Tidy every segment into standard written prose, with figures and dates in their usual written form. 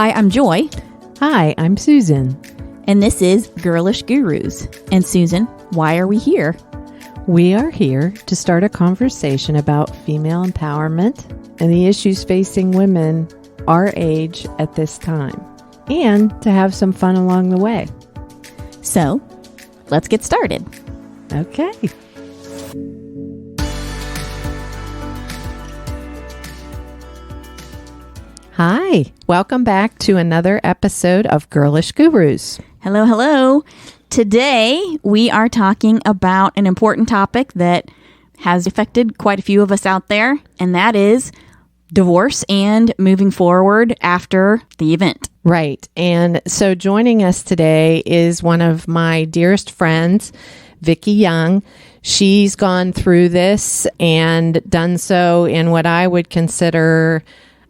Hi, I'm Joy. Hi, I'm Susan. And this is Girlish Gurus. And Susan, why are we here? We are here to start a conversation about female empowerment and the issues facing women our age at this time, and to have some fun along the way. So, let's get started. Okay. Hi, welcome back to another episode of Girlish Gurus. Hello, hello. Today, we are talking about an important topic that has affected quite a few of us out there, and that is divorce and moving forward after the event. Right. And so joining us today is one of my dearest friends, Vicki Young. She's gone through this and done so in what I would consider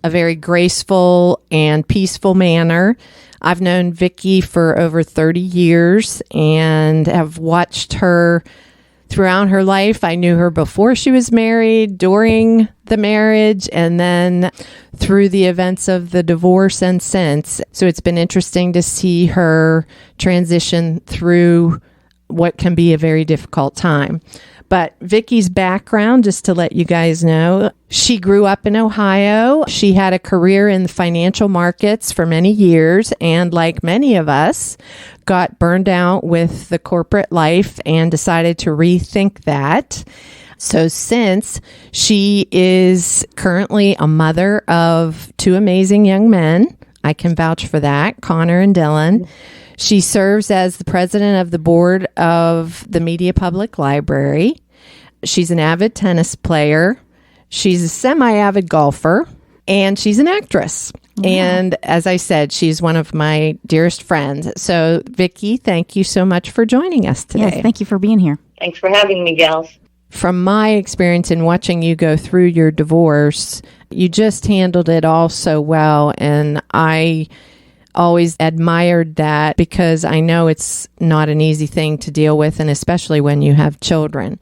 a very graceful and peaceful manner. I've known Vicki for over 30 years and have watched her throughout her life. I knew her before she was married, during the marriage, and then through the events of the divorce and since. So it's been interesting to see her transition through what can be a very difficult time. But Vicki's background, just to let you guys know, she grew up in Ohio. She had a career in the financial markets for many years, and like many of us, got burned out with the corporate life and decided to rethink that. So since she is currently a mother of two amazing young men, I can vouch for that, Connor and Dylan. She serves as the president of the board of the Media Public Library. She's an avid tennis player. She's a semi-avid golfer, and she's an actress. Wow. And as I said, she's one of my dearest friends. So, Vicki, thank you so much for joining us today. Yes, thank you for being here. Thanks for having me, gals. From my experience in watching you go through your divorce, you just handled it all so well, and I always admired that because I know it's not an easy thing to deal with, and especially when you have children.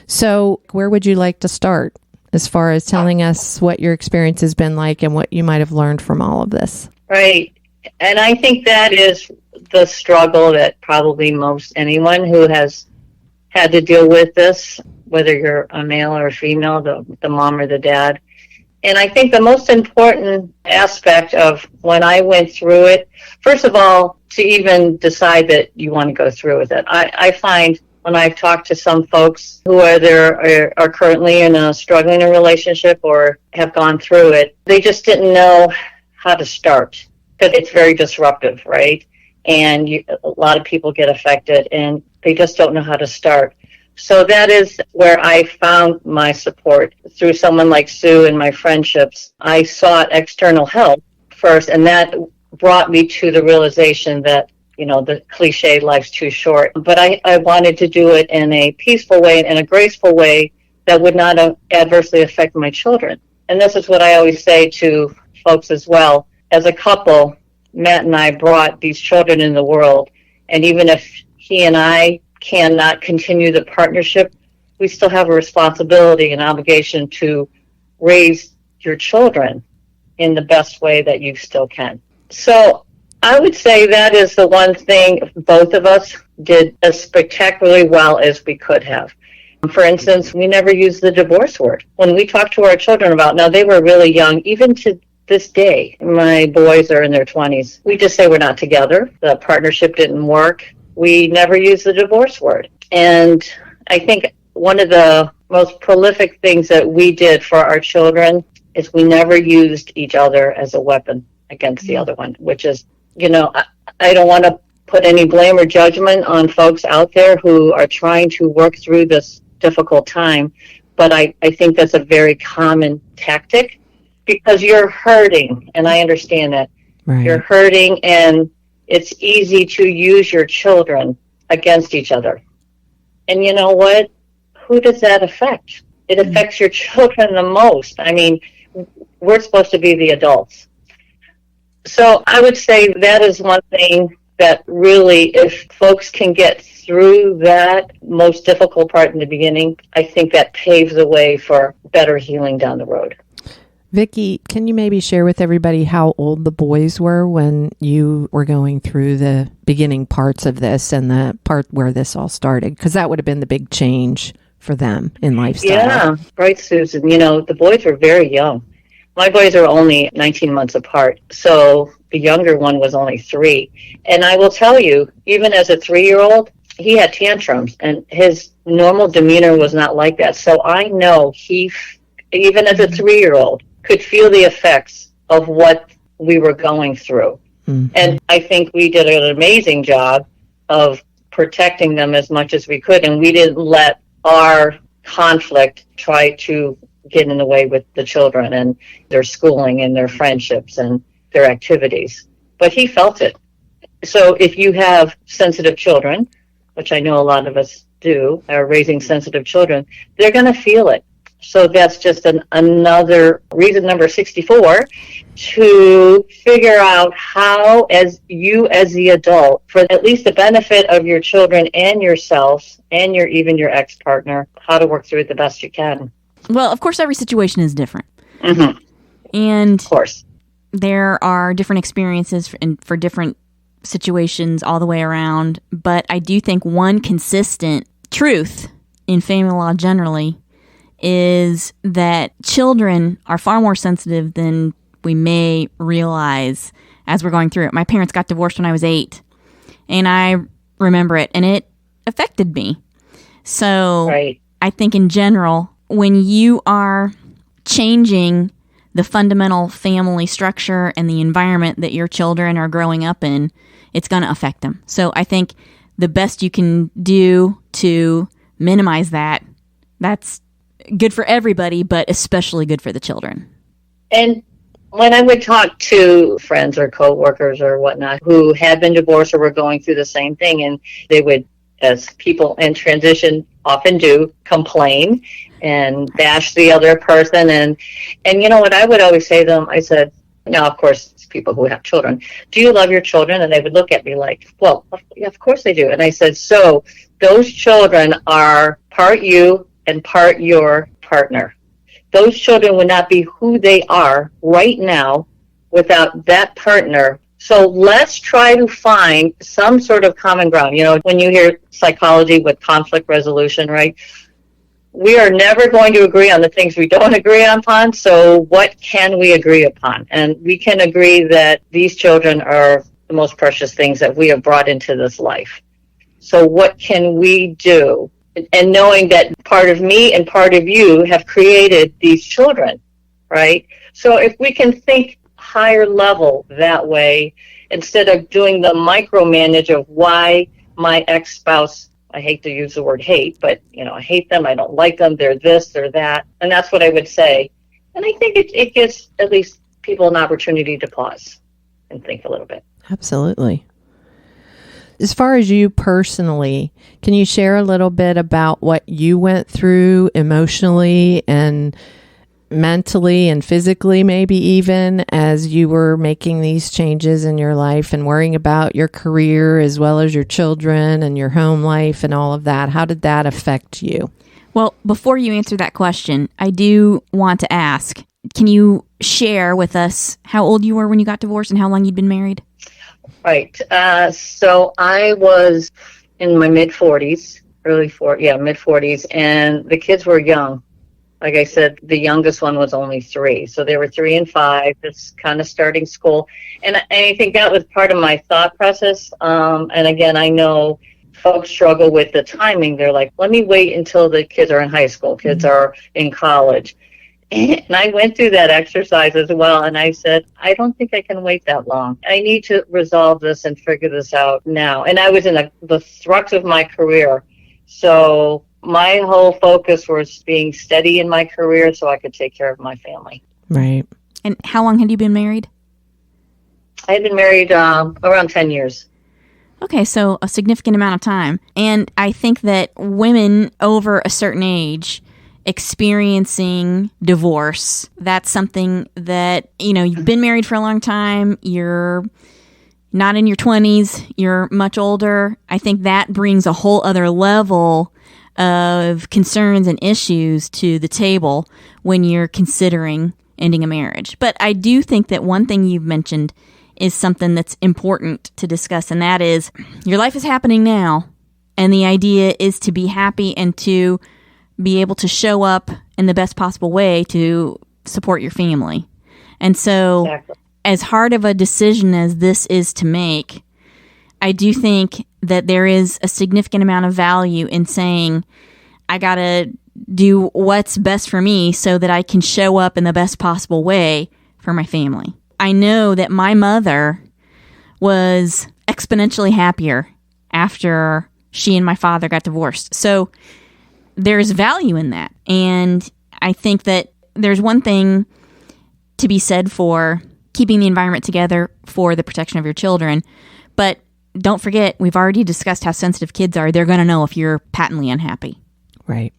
So where would you like to start as far as telling us what your experience has been like and what you might have learned from all of this? Right. And I think that is the struggle that probably most anyone who has had to deal with this, whether you're a male or a female, the mom or the dad. And I think the most important aspect of when I went through it, first of all, to even decide that you want to go through with it. I find when I've talked to some folks who are currently in a struggling relationship or have gone through it, they just didn't know how to start because it's very disruptive, right? And a lot of people get affected and they just don't know how to start. So that is where I found my support through someone like Sue and my friendships. I sought external help first, and that brought me to the realization that, the cliche, life's too short. But I wanted to do it in a peaceful way and in a graceful way that would not adversely affect my children. And this is what I always say to folks as well. As a couple, Matt and I brought these children in the world, and even if he and I cannot continue the partnership, we still have a responsibility and obligation to raise your children in the best way that you still can. So I would say that is the one thing both of us did as spectacularly well as we could have. For instance, we never used the divorce word. When we talked to our children about, now they were really young, even to this day, my boys are in their 20s. We just say we're not together. The partnership didn't work. We never use the divorce word. And I think one of the most prolific things that we did for our children is we never used each other as a weapon against the other one, which is, I don't want to put any blame or judgment on folks out there who are trying to work through this difficult time. But I think that's a very common tactic because you're hurting. And I understand that. Right. You're hurting, and it's easy to use your children against each other. And you know what? Who does that affect? It affects your children the most. I mean, we're supposed to be the adults. So I would say that is one thing that really, if folks can get through that most difficult part in the beginning, I think that paves the way for better healing down the road. Vicki, can you maybe share with everybody how old the boys were when you were going through the beginning parts of this and the part where this all started? Because that would have been the big change for them in lifestyle. Yeah, right, Susan. The boys were very young. My boys are only 19 months apart, so the younger one was only 3. And I will tell you, even as a 3-year-old, he had tantrums, and his normal demeanor was not like that. So I know he, even as a 3-year-old, could feel the effects of what we were going through. Mm-hmm. And I think we did an amazing job of protecting them as much as we could, and we didn't let our conflict try to get in the way with the children and their schooling and their friendships and their activities. But he felt it. So if you have sensitive children, which I know a lot of us do, are raising sensitive children, they're going to feel it. So that's just another reason, number 64, to figure out how, as the adult, for at least the benefit of your children and yourself and even your ex-partner, how to work through it the best you can. Well, of course, every situation is different. Mm-hmm. And of course, there are different experiences for different situations all the way around. But I do think one consistent truth in family law generally is that children are far more sensitive than we may realize as we're going through it. My parents got divorced when I was 8, and I remember it, and it affected me. So right. I think in general, when you are changing the fundamental family structure and the environment that your children are growing up in, it's going to affect them. So I think the best you can do to minimize that's good for everybody, but especially good for the children. And when I would talk to friends or coworkers or whatnot who had been divorced or were going through the same thing, and they would, as people in transition often do, complain and bash the other person. And you know what I would always say to them? I said, now, of course, it's people who have children. Do you love your children? And they would look at me like, well, yeah, of course they do. And I said, so those children are part you and part your partner. Those children would not be who they are right now without that partner. So let's try to find some sort of common ground. When you hear psychology with conflict resolution, right? We are never going to agree on the things we don't agree upon. So what can we agree upon? And we can agree that these children are the most precious things that we have brought into this life. So what can we do? And knowing that part of me and part of you have created these children, right? So if we can think higher level that way, instead of doing the micromanage of why my ex-spouse, I hate to use the word hate, but, I hate them, I don't like them, they're this, they're that. And that's what I would say. And I think it gives at least people an opportunity to pause and think a little bit. Absolutely. As far as you personally, can you share a little bit about what you went through emotionally and mentally and physically, maybe even as you were making these changes in your life and worrying about your career as well as your children and your home life and all of that? How did that affect you? Well, before you answer that question, I do want to ask, can you share with us how old you were when you got divorced and how long you'd been married? Right. So I was in my mid-40s, mid-40s, and the kids were young. Like I said, the youngest one was only 3. So they were 3 and 5, just kind of starting school. And I think that was part of my thought process. And again, I know folks struggle with the timing. They're like, let me wait until the kids are in high school, kids are in college. And I went through that exercise as well, and I said, I don't think I can wait that long. I need to resolve this and figure this out now. And I was in the thrust of my career. So my whole focus was being steady in my career so I could take care of my family. Right. And how long had you been married? I had been married around 10 years. Okay, so a significant amount of time. And I think that women over a certain age experiencing divorce, that's something that, you've been married for a long time, you're not in your 20s, you're much older. I think that brings a whole other level of concerns and issues to the table when you're considering, ending a marriage. But I do think that one thing you've mentioned is something that's important to discuss, and that is your life is happening now, and the idea is to be happy and to be able to show up in the best possible way to support your family. And so, exactly. As hard of a decision as this is to make, I do think that there is a significant amount of value in saying, I got to do what's best for me so that I can show up in the best possible way for my family. I know that my mother was exponentially happier after she and my father got divorced. So there's value in that. And I think that there's one thing to be said for keeping the environment together for the protection of your children. But don't forget, we've already discussed how sensitive kids are. They're going to know if you're patently unhappy. Right.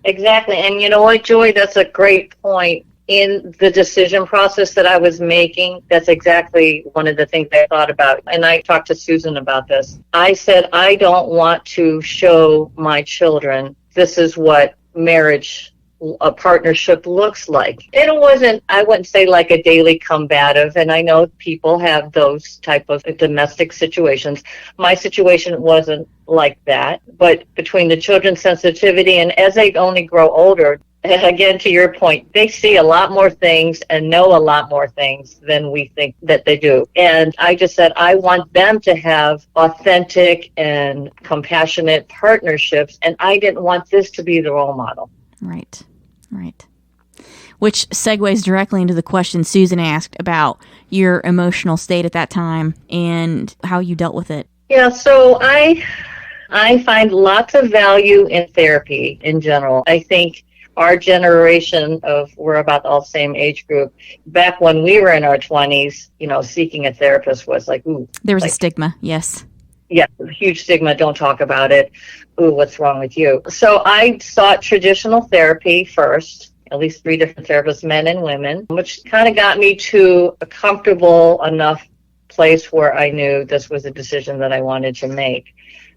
Exactly. And you know what, Joy, that's a great point. In the decision process that I was making, that's exactly one of the things I thought about. And I talked to Susan about this. I said, I don't want to show my children this is what marriage, a partnership looks like. It wasn't, I wouldn't say like a daily combative. And I know people have those type of domestic situations. My situation wasn't like that. But between the children's sensitivity and as they only grow older, again, to your point, they see a lot more things and know a lot more things than we think that they do. And I just said, I want them to have authentic and compassionate partnerships. And I didn't want this to be the role model. Right. Which segues directly into the question Susan asked about your emotional state at that time and how you dealt with it. Yeah, so I find lots of value in therapy in general. I think our generation we're about all the same age group. Back when we were in our 20s, seeking a therapist was like, ooh. There was a stigma, yes. Yeah, huge stigma. Don't talk about it. Ooh, what's wrong with you? So I sought traditional therapy first, at least 3 different therapists, men and women, which kind of got me to a comfortable enough place where I knew this was a decision that I wanted to make.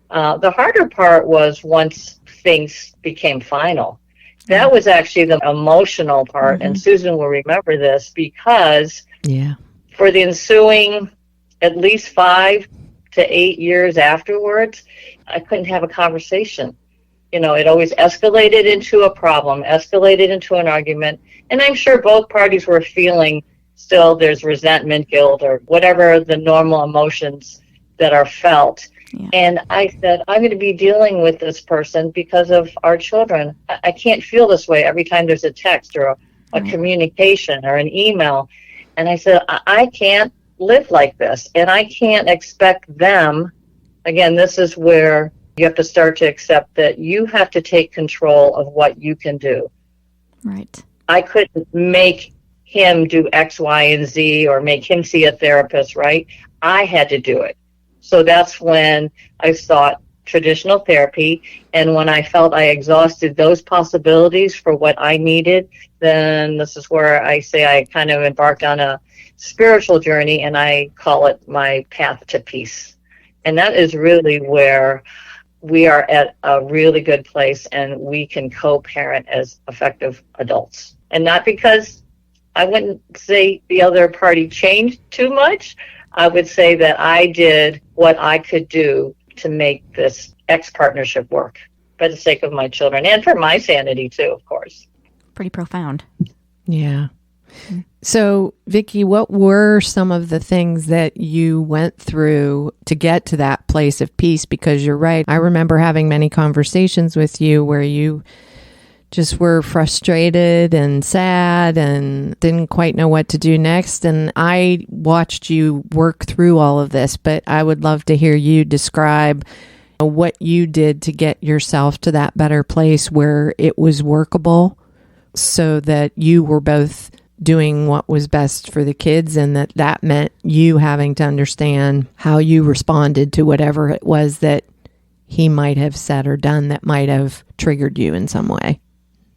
The harder part was once things became final. That was actually the emotional part, and Susan will remember this because for the ensuing at least 5 to 8 years afterwards, I couldn't have a conversation. It always escalated into a problem, escalated into an argument, and I'm sure both parties were feeling still there's resentment, guilt, or whatever the normal emotions that are felt. Yeah. And I said, I'm going to be dealing with this person because of our children. I can't feel this way every time there's a text or a communication or an email. And I said, I can't live like this. And I can't expect them. Again, this is where you have to start to accept that you have to take control of what you can do. Right. I couldn't make him do X, Y, and Z or make him see a therapist, right? I had to do it. So that's when I sought traditional therapy. And when I felt I exhausted those possibilities for what I needed, then this is where I say I kind of embarked on a spiritual journey, and I call it my path to peace. And that is really where we are at a really good place and we can co-parent as effective adults. And not because I wouldn't say the other party changed too much. I would say that I did what I could do to make this ex-partnership work for the sake of my children and for my sanity too, of course. Pretty profound. Yeah. So, Vicki, what were some of the things that you went through to get to that place of peace? Because you're right. I remember having many conversations with you where you just were frustrated and sad and didn't quite know what to do next. And I watched you work through all of this, but I would love to hear you describe what you did to get yourself to that better place where it was workable so that you were both doing what was best for the kids, and that meant you having to understand how you responded to whatever it was that he might have said or done that might have triggered you in some way.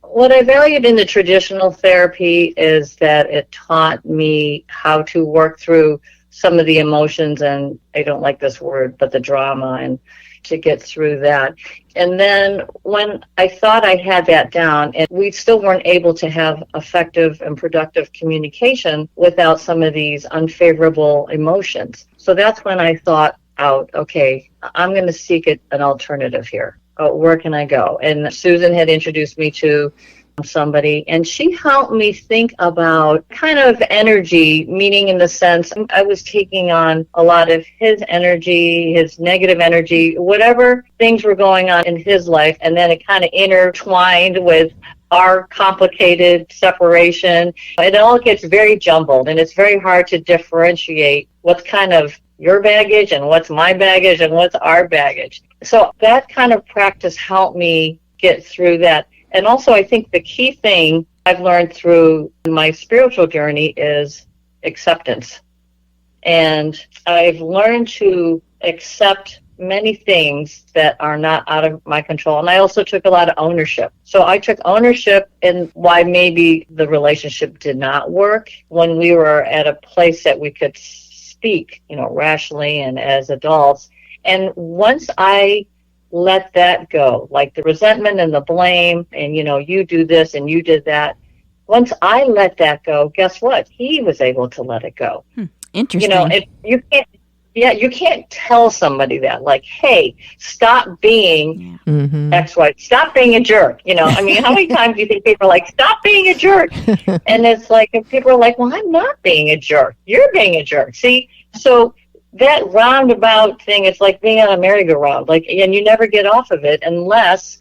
What I valued in the traditional therapy is that it taught me how to work through some of the emotions, and I don't like this word, but the drama, and to get through that. And then when I thought I had that down, and we still weren't able to have effective and productive communication without some of these unfavorable emotions. So that's when I thought out, okay, I'm going to seek an alternative here. Where can I go? And Susan had introduced me to somebody, and she helped me think about kind of energy, meaning in the sense I was taking on a lot of his energy, his negative energy, whatever things were going on in his life, and then it kind of intertwined with our complicated separation. It all gets very jumbled, and it's very hard to differentiate what's kind of your baggage and what's my baggage and what's our baggage. So that kind of practice helped me get through that. And also, I think the key thing I've learned through my spiritual journey is acceptance. And I've learned to accept many things that are not out of my control. And I also took a lot of ownership. So I took ownership in why maybe the relationship did not work when we were at a place that we could speak, rationally and as adults. And once I let that go, like the resentment and the blame and, you do this and you did that. Once I let that go, guess what? He was able to let it go. Interesting. You can't tell somebody that, like, hey, stop being X, Y, stop being a jerk. How many times do you think people are like, stop being a jerk? And it's like, if people are like, well, I'm not being a jerk. You're being a jerk. See, so that roundabout thing, it's like being on a merry-go-round, and you never get off of it unless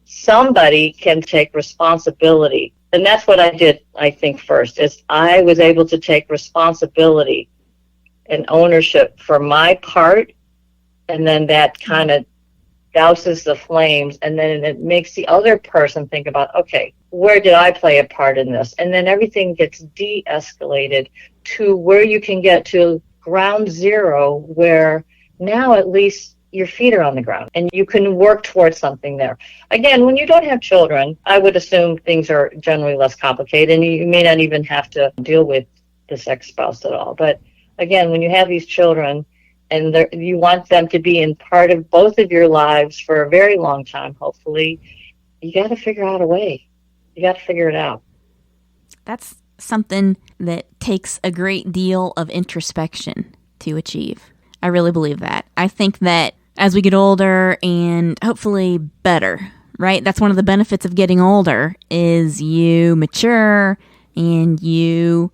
somebody can take responsibility. And that's what I did, I think, first, is I was able to take responsibility and ownership for my part, and then that kind of douses the flames, and then it makes the other person think about, okay, where did I play a part in this? And then everything gets de-escalated to where you can get to ground zero, where now at least your feet are on the ground and you can work towards something there. Again, when you don't have children, I would assume things are generally less complicated, and you may not even have to deal with this ex-spouse at all. But again, when you have these children and you want them to be in part of both of your lives for a very long time, hopefully, you got to figure out a way. You got to figure it out. That's something that takes a great deal of introspection to achieve. I really believe that. I think that as we get older and hopefully better, right? That's one of the benefits of getting older is you mature and you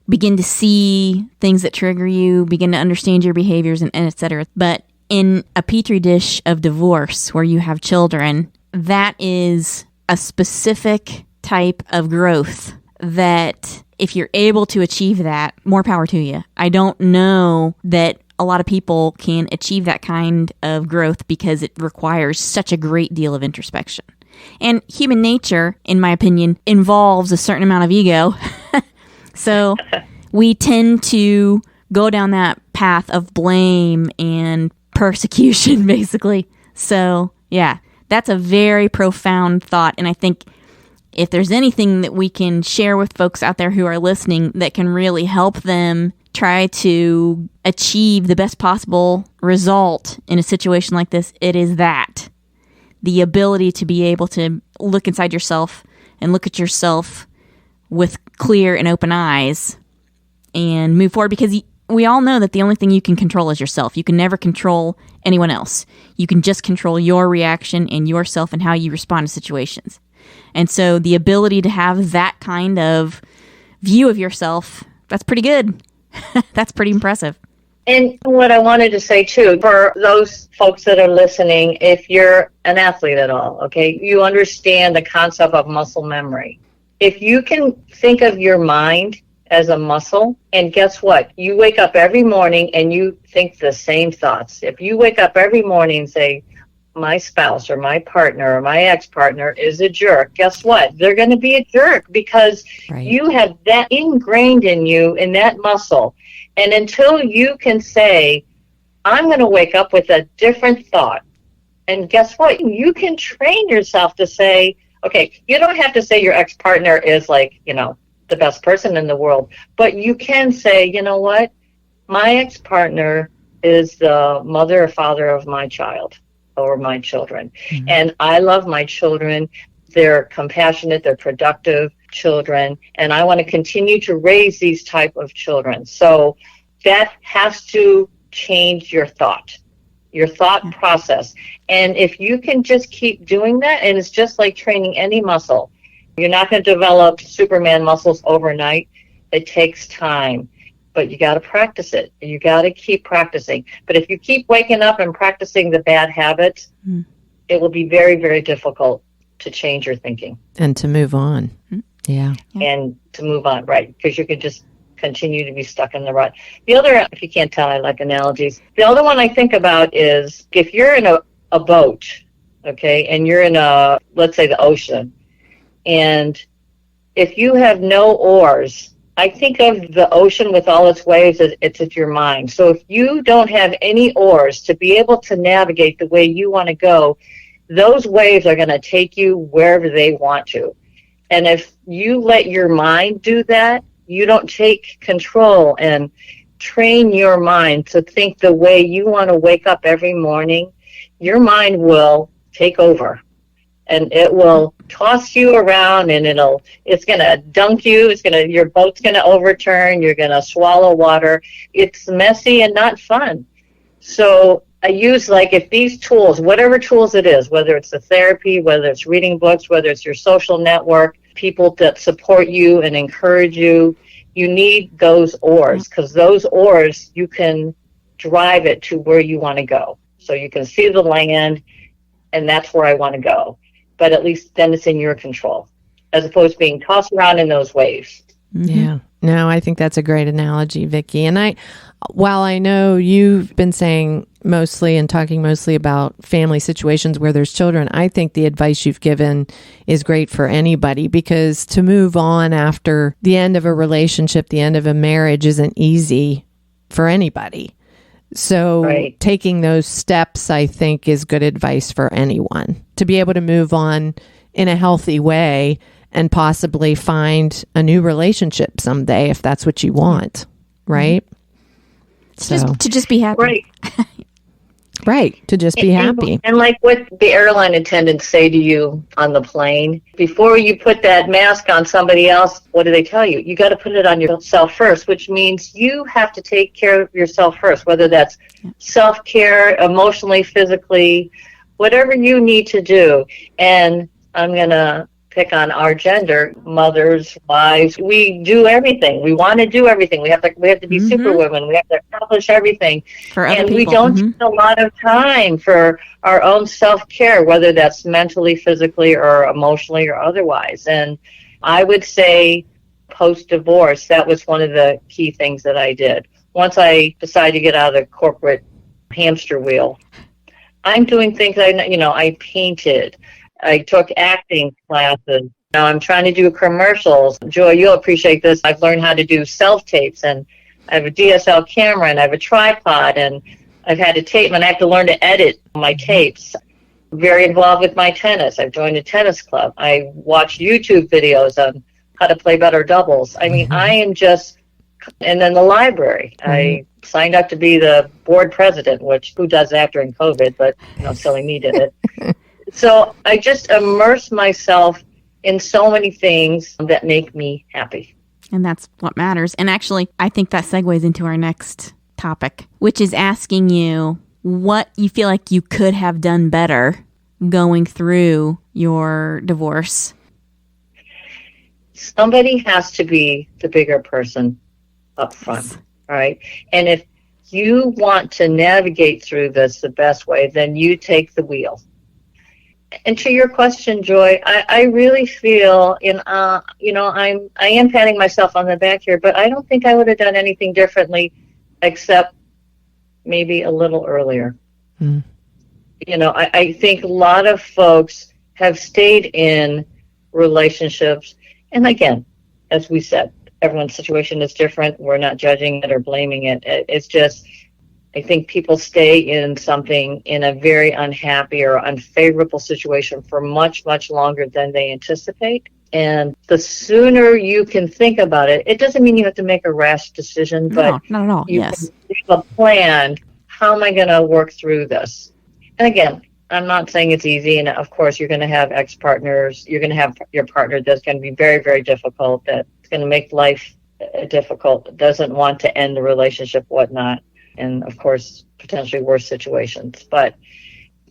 begin to see things that trigger you, begin to understand your behaviors and et cetera. But in a petri dish of divorce where you have children, that is a specific type of growth that if you're able to achieve that, more power to you. I don't know that a lot of people can achieve that kind of growth because it requires such a great deal of introspection. And human nature, in my opinion, involves a certain amount of ego. So we tend to go down that path of blame and persecution, basically. So, yeah, that's a very profound thought. And I think if there's anything that we can share with folks out there who are listening that can really help them try to achieve the best possible result in a situation like this, it is that. The ability to be able to look inside yourself and look at yourself with clear and open eyes and move forward, because we all know that the only thing you can control is yourself. You can never control anyone else. You can just control your reaction and yourself and how you respond to situations. And so the ability to have that kind of view of yourself, that's pretty good. That's pretty impressive. And what I wanted to say, too, for those folks that are listening, if you're an athlete at all, okay, you understand the concept of muscle memory. If you can think of your mind as a muscle, and guess what? You wake up every morning and you think the same thoughts. If you wake up every morning and say, my spouse or my partner or my ex-partner is a jerk, guess what? They're going to be a jerk because you have that ingrained in you, in that muscle. And until you can say, I'm going to wake up with a different thought, and guess what? You can train yourself to say, okay, you don't have to say your ex-partner is like, the best person in the world, but you can say, you know what? My ex-partner is the mother or father of my child or my children. Mm-hmm. And I love my children. They're compassionate, they're productive children, and I want to continue to raise these type of children. So that has to change your thought process. And if you can just keep doing that, and it's just like training any muscle, you're not going to develop Superman muscles overnight. It takes time, but you got to practice it. You got to keep practicing. But if you keep waking up and practicing the bad habits, it will be very, very difficult to change your thinking. And to move on. Yeah. And to move on, right, because you could just continue to be stuck in the rut. The other, if you can't tell, I like analogies. The other one I think about is if you're in a boat, okay, and you're in let's say the ocean, and if you have no oars, I think of the ocean with all its waves as it's your mind. So if you don't have any oars to be able to navigate the way you want to go, those waves are going to take you wherever they want to. And if you let your mind do that, you don't take control and train your mind to think the way you want to wake up every morning, your mind will take over. And it will toss you around, and it's going to dunk you. Your boat's going to overturn. You're going to swallow water. It's messy and not fun. So I use, if these tools, whatever tools it is, whether it's the therapy, whether it's reading books, whether it's your social network, people that support you and encourage you, you need those oars, because those oars, you can drive it to where you want to go. So you can see the land, and that's where I want to go. But at least then it's in your control, as opposed to being tossed around in those waves. Yeah. No, I think that's a great analogy, Vicki. And while I know you've been saying mostly and talking mostly about family situations where there's children, I think the advice you've given is great for anybody, because to move on after the end of a relationship, the end of a marriage isn't easy for anybody. So taking those steps, I think, is good advice for anyone to be able to move on in a healthy way and possibly find a new relationship someday if that's what you want, right? To just be happy. Right. Right, to just be happy. And like what the airline attendants say to you on the plane, before you put that mask on somebody else, what do they tell you? You got to put it on yourself first, which means you have to take care of yourself first, whether that's self-care, emotionally, physically, whatever you need to do. And I'm going to pick on our gender, mothers, wives. We do everything. We want to do everything. We have to be superwomen. We have to accomplish everything. For other people. We don't take a lot of time for our own self-care, whether that's mentally, physically, or emotionally, or otherwise. And I would say post-divorce, that was one of the key things that I did. Once I decided to get out of the corporate hamster wheel, I'm doing things, I painted. I took acting classes. Now I'm trying to do commercials. Joy, you'll appreciate this. I've learned how to do self-tapes, and I have a DSL camera, and I have a tripod, and I've had a tape, and I have to learn to edit my tapes. Very involved with my tennis. I've joined a tennis club. I watch YouTube videos on how to play better doubles. I mean, I am just, and then the library. I signed up to be the board president, which who does that during COVID, but silly me did it. So I just immerse myself in so many things that make me happy. And that's what matters. And actually, I think that segues into our next topic, which is asking you what you feel like you could have done better going through your divorce. Somebody has to be the bigger person up front, right? And if you want to navigate through this the best way, then you take the wheel. And to your question, Joy, I really feel I am patting myself on the back here, but I don't think I would have done anything differently except maybe a little earlier. I think a lot of folks have stayed in relationships. And again, as we said, everyone's situation is different. We're not judging it or blaming it. It's just, I think people stay in something in a very unhappy or unfavorable situation for much, much longer than they anticipate. And the sooner you can think about it, it doesn't mean you have to make a rash decision, but No, not at all. you Yes. can have a plan. How am I going to work through this? And again, I'm not saying it's easy. And of course, you're going to have ex-partners. You're going to have your partner that's going to be very, very difficult, that's going to make life difficult, doesn't want to end the relationship, whatnot. And of course, potentially worse situations. But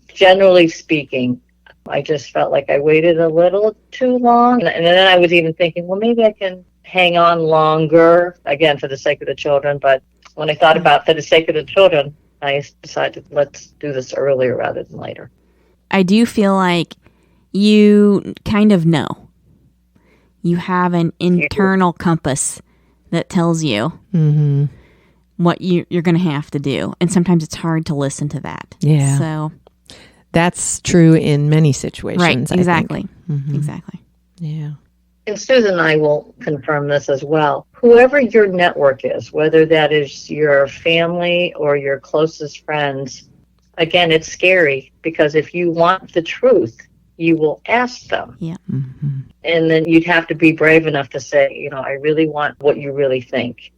generally speaking, I just felt like I waited a little too long. And then I was even thinking, well, maybe I can hang on longer, again, for the sake of the children. But when I thought about for the sake of the children, I decided let's do this earlier rather than later. I do feel like you kind of know. You have an internal compass that tells you what you're going to have to do. And sometimes it's hard to listen to that. Yeah. So that's true in many situations. right, exactly. I think. Exactly. Yeah. And Susan and I will confirm this as well. Whoever your network is, whether that is your family or your closest friends, again, it's scary because if you want the truth, you will ask them. Yeah. And then you'd have to be brave enough to say, I really want what you really think.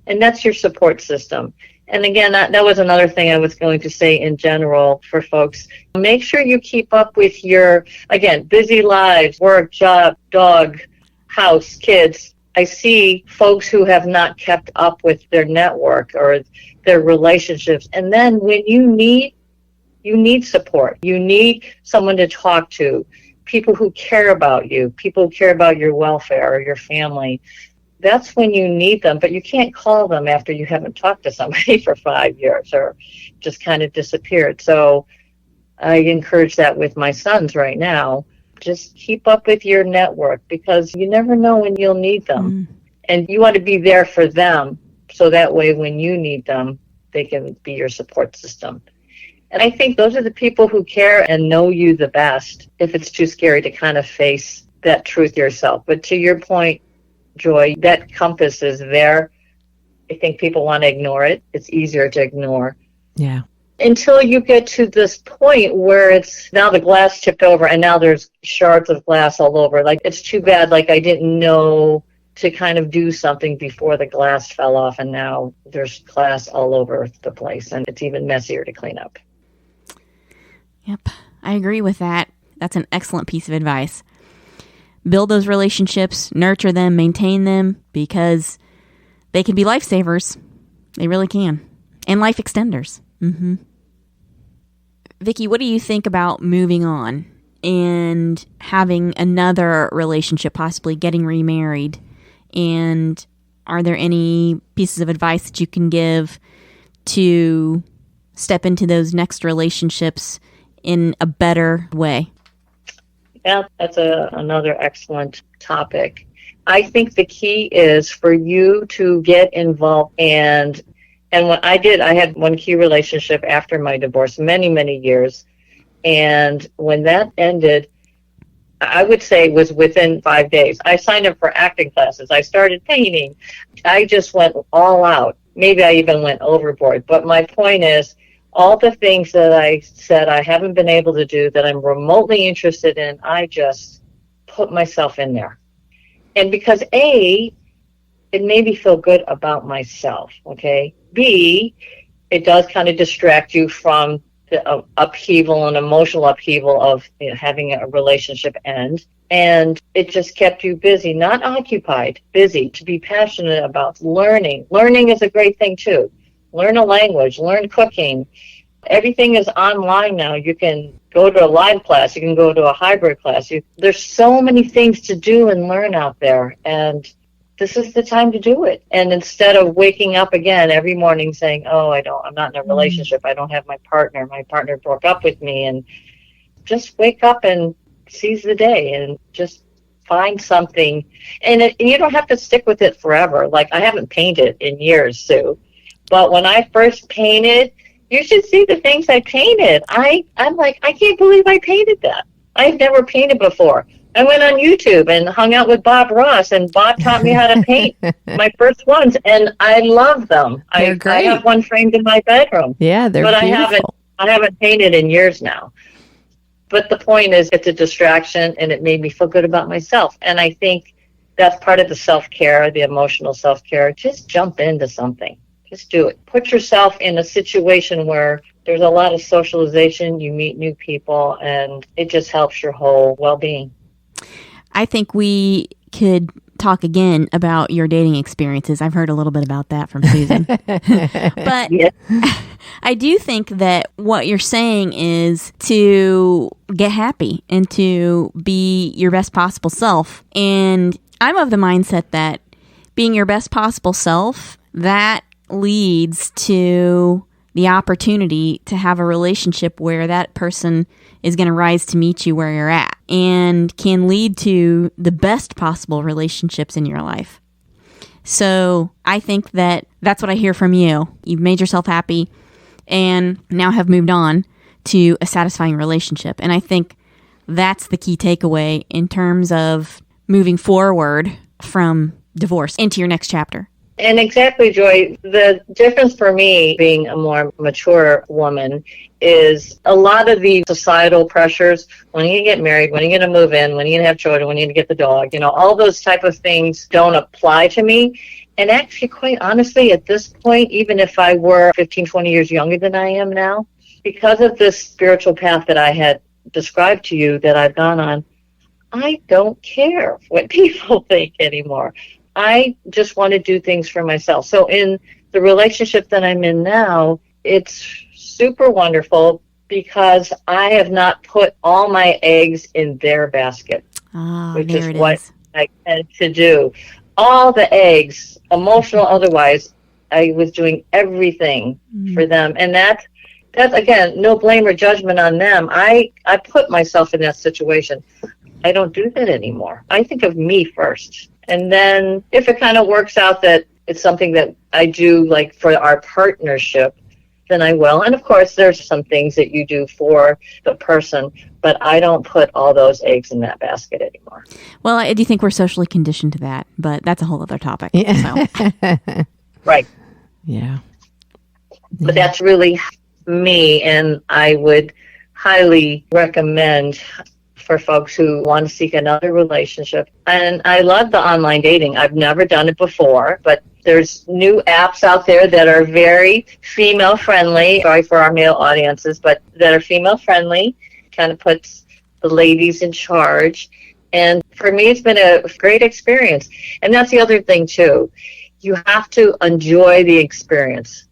And that's your support system. And again, that was another thing I was going to say in general for folks. Make sure you keep up with your, again, busy lives, work, job, dog, house, kids. I see folks who have not kept up with their network or their relationships. And then when you need support. You need someone to talk to, people who care about you, people who care about your welfare or your family. That's when you need them, but you can't call them after you haven't talked to somebody for 5 years or just kind of disappeared. So I encourage that with my sons right now. Just keep up with your network because you never know when you'll need them. And you want to be there for them so that way when you need them, they can be your support system. And I think those are the people who care and know you the best if it's too scary to kind of face that truth yourself. But to your point, Joy, that compass is there. I think people want to ignore it. It's easier to ignore. Yeah. Until you get to this point where it's now the glass tipped over and now there's shards of glass all over. Like, it's too bad. Like, I didn't know to kind of do something before the glass fell off and now there's glass all over the place and it's even messier to clean up. Yep, I agree with that. That's an excellent piece of advice. Build those relationships, nurture them, maintain them, because they can be lifesavers. They really can. And life extenders. Vicki, what do you think about moving on and having another relationship, possibly getting remarried? And are there any pieces of advice that you can give to step into those next relationships in a better way? Yeah, that's another excellent topic. I think the key is for you to get involved. And what I did, I had one key relationship after my divorce, many, many years. And when that ended, I would say it was within 5 days. I signed up for acting classes. I started painting. I just went all out. Maybe I even went overboard. But my point is, all the things that I said I haven't been able to do that I'm remotely interested in, I just put myself in there. And because A, it made me feel good about myself, okay? B, it does kind of distract you from the upheaval and emotional upheaval of having a relationship end. And it just kept you busy, not occupied, busy, to be passionate about learning. Learning is a great thing too. Learn a language, learn cooking. Everything is online now. You can go to a live class. You can go to a hybrid class. There's so many things to do and learn out there. And this is the time to do it. And instead of waking up again every morning saying, I'm not in a relationship. I don't have my partner. My partner broke up with me. And just wake up and seize the day and just find something. And you don't have to stick with it forever. Like, I haven't painted in years, Sue. But when I first painted, you should see the things I painted. I'm like, I can't believe I painted that. I've never painted before. I went on YouTube and hung out with Bob Ross, and Bob taught me how to paint my first ones, and I love them. They're great. I have one framed in my bedroom. Yeah, they're but beautiful. I haven't painted in years now. But the point is, it's a distraction, and it made me feel good about myself. And I think that's part of the self-care, the emotional self-care. Just jump into something. Just do it. Put yourself in a situation where there's a lot of socialization, you meet new people, and it just helps your whole well-being. I think we could talk again about your dating experiences. I've heard a little bit about that from Susan. But Yeah. I do think that what you're saying is to get happy and to be your best possible self. And I'm of the mindset that being your best possible self, that leads to the opportunity to have a relationship where that person is going to rise to meet you where you're at and can lead to the best possible relationships in your life. So I think that that's what I hear from you. You've made yourself happy and now have moved on to a satisfying relationship. And I think that's the key takeaway in terms of moving forward from divorce into your next chapter. And exactly, Joy, the difference for me being a more mature woman is a lot of the societal pressures. When are you get married? When are you going to move in? When are you going to have children? When are you going to get the dog? All those type of things don't apply to me. And actually, quite honestly, at this point, even if I were 15, 20 years younger than I am now, because of this spiritual path that I had described to you that I've gone on, I don't care what people think anymore. I just want to do things for myself. So in the relationship that I'm in now, it's super wonderful because I have not put all my eggs in their basket, which is what I tend to do. All the eggs, emotional, otherwise, I was doing everything for them. And that's, again, no blame or judgment on them. I put myself in that situation. I don't do that anymore. I think of me first. And then if it kind of works out that it's something that I do like for our partnership, then I will. And of course, there's some things that you do for the person, but I don't put all those eggs in that basket anymore. Well, I do think we're socially conditioned to that, but that's a whole other topic. Yeah. So. Right. Yeah. But that's really me, and I would highly recommend for folks who want to seek another relationship. And I love the online dating. I've never done it before, but there's new apps out there that are very female friendly. Sorry for our male audiences, but that are female friendly, kind of puts the ladies in charge. And for me, it's been a great experience. And that's the other thing too. You have to enjoy the experience.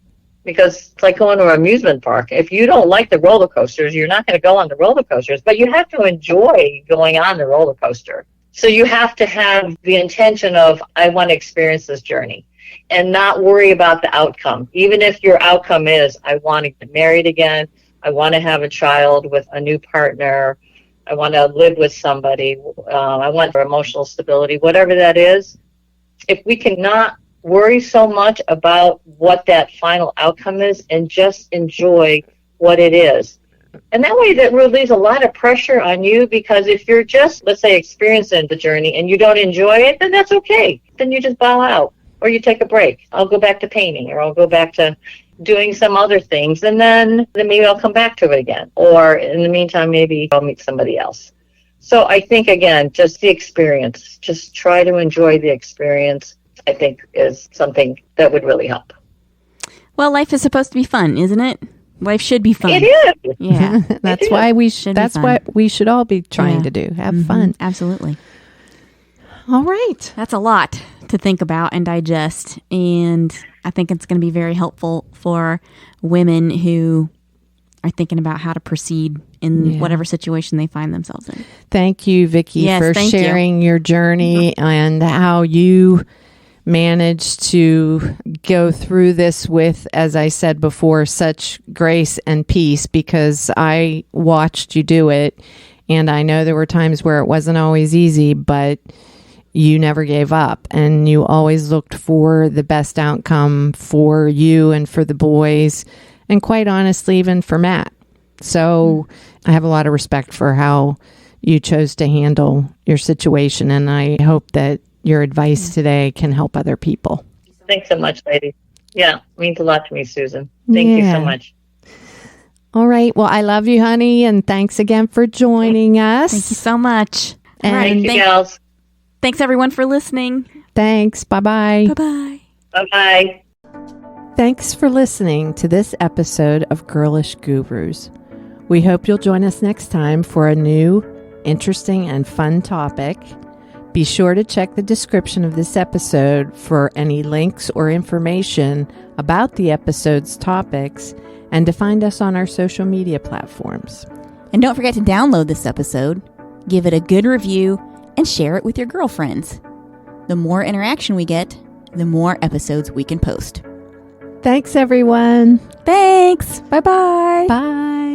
Because it's like going to an amusement park. If you don't like the roller coasters, you're not going to go on the roller coasters, but you have to enjoy going on the roller coaster. So you have to have the intention of, I want to experience this journey and not worry about the outcome. Even if your outcome is, I want to get married again, I want to have a child with a new partner, I want to live with somebody, I want for emotional stability, whatever that is. If we cannot worry so much about what that final outcome is and just enjoy what it is. And that way that relieves a lot of pressure on you, because if you're just, let's say, experiencing the journey and you don't enjoy it, then that's okay. Then you just bow out or you take a break. I'll go back to painting, or I'll go back to doing some other things, and then maybe I'll come back to it again. Or in the meantime, maybe I'll meet somebody else. So I think, again, just the experience. Just try to enjoy the experience, I think, is something that would really help. Well, life is supposed to be fun, isn't it? Life should be fun. It is. Yeah. That's why we should. That's what we should all be trying to do. Have fun. Absolutely. All right. That's a lot to think about and digest, and I think it's going to be very helpful for women who are thinking about how to proceed in whatever situation they find themselves in. Thank you, Vicki, for sharing your journey and how you managed to go through this with, as I said before, such grace and peace, because I watched you do it, and I know there were times where it wasn't always easy, but you never gave up, and you always looked for the best outcome for you and for the boys, and quite honestly, even for Matt. So I have a lot of respect for how you chose to handle your situation, and I hope that your advice today can help other people. Thanks so much, ladies. Yeah, it means a lot to me, Susan. Thank you so much. All right. Well, I love you, honey. And thanks again for joining us. Thank you so much. And Thank you, gals. Thanks, everyone, for listening. Thanks. Bye-bye. Bye-bye. Bye-bye. Thanks for listening to this episode of Girlish Gurus. We hope you'll join us next time for a new, interesting, and fun topic. Be sure to check the description of this episode for any links or information about the episode's topics and to find us on our social media platforms. And don't forget to download this episode, give it a good review, and share it with your girlfriends. The more interaction we get, the more episodes we can post. Thanks, everyone. Thanks. Bye-bye. Bye.